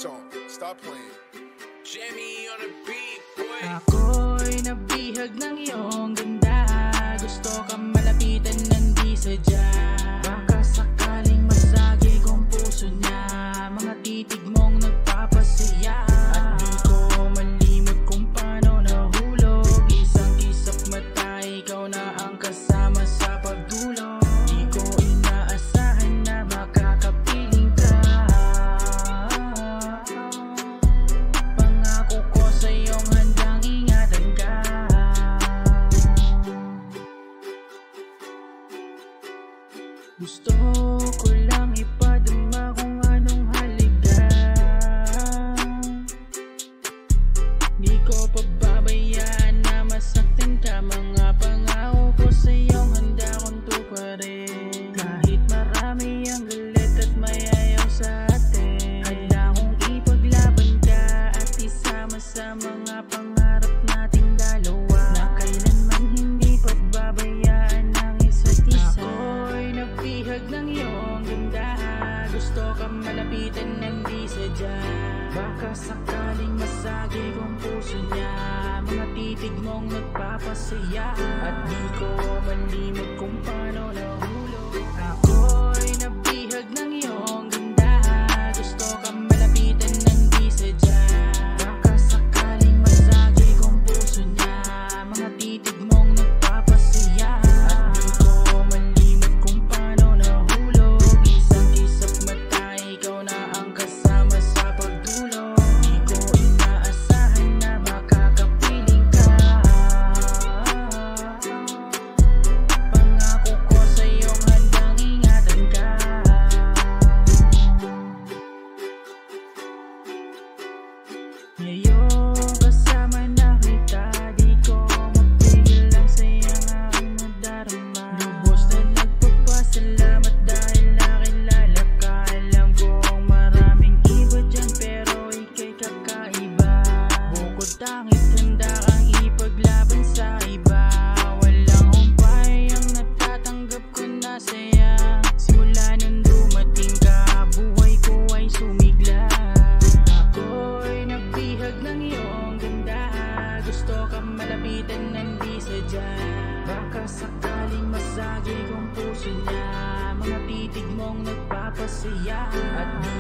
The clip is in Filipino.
Tone, stop playing. Jamie on the beat, boy. Ako'y nabihag ng iyong ganda. Gusto kang malapitan ng di sadya. Baka sakaling masagi kong puso niya. Mga titig mong nagpapasaya. At di ko malimot kung paano nahulog. Isang kisap mata, ikaw na ang kasama sa pagdulog. Di ko inaasahan na makakapiling ka. Pangako ko sa iyong handang ingatan ka. Gusto ko lang ipadama kung anong haliga. Di ko pababayaan na masaktan ka. Mga pangako ko sa iyong handa kong tuparin. Kahit marami ang galit at may ayaw sa atin, handa kong ipaglaban ka at isama sa mga pangarap nating dalawa, na kailanman hindi pababayaan ng isa't isa. Ako'y nabihag ng iyong ganda. Gusto kang malapitan ng di sadya. Baka sakaling masagi kong puso niya. Mga titig mong nagpapasaya. At di ko malimot kung paano nahulog. Ako'y nabihag ng iyong ganda. Gusto kang malapitan ng di sadya. Baka sakaling masagi kong puso niya. Mga titig mong nagpapasaya. At di ko malimot kung paano nahulog. Isang kisap mata, ikaw na ang kasama sa pagdulog. Di ko inaasahan na makakapiling ka. Pangako ko sa iyong handang ingatan ka. Ngayong kasama na kita, di ko mapigil ang sayang aking nadarama. Lubos na nagpapasalamat dahil nakilala ka. Alam kong maraming iba dyan pero ika'y kakaiba. Bukod tangit handa kang ipaglaban sa iba. Walang humpay ang natatanggap ko na saya. Simula nung dumating ka, buhay ko ay sumigla. Ako'y nabihag ng iyong ganda. Gusto kang malapitan ng di sadya. Baka sakaling masagi kong puso niya. Mga titig mong nagpapasaya. At di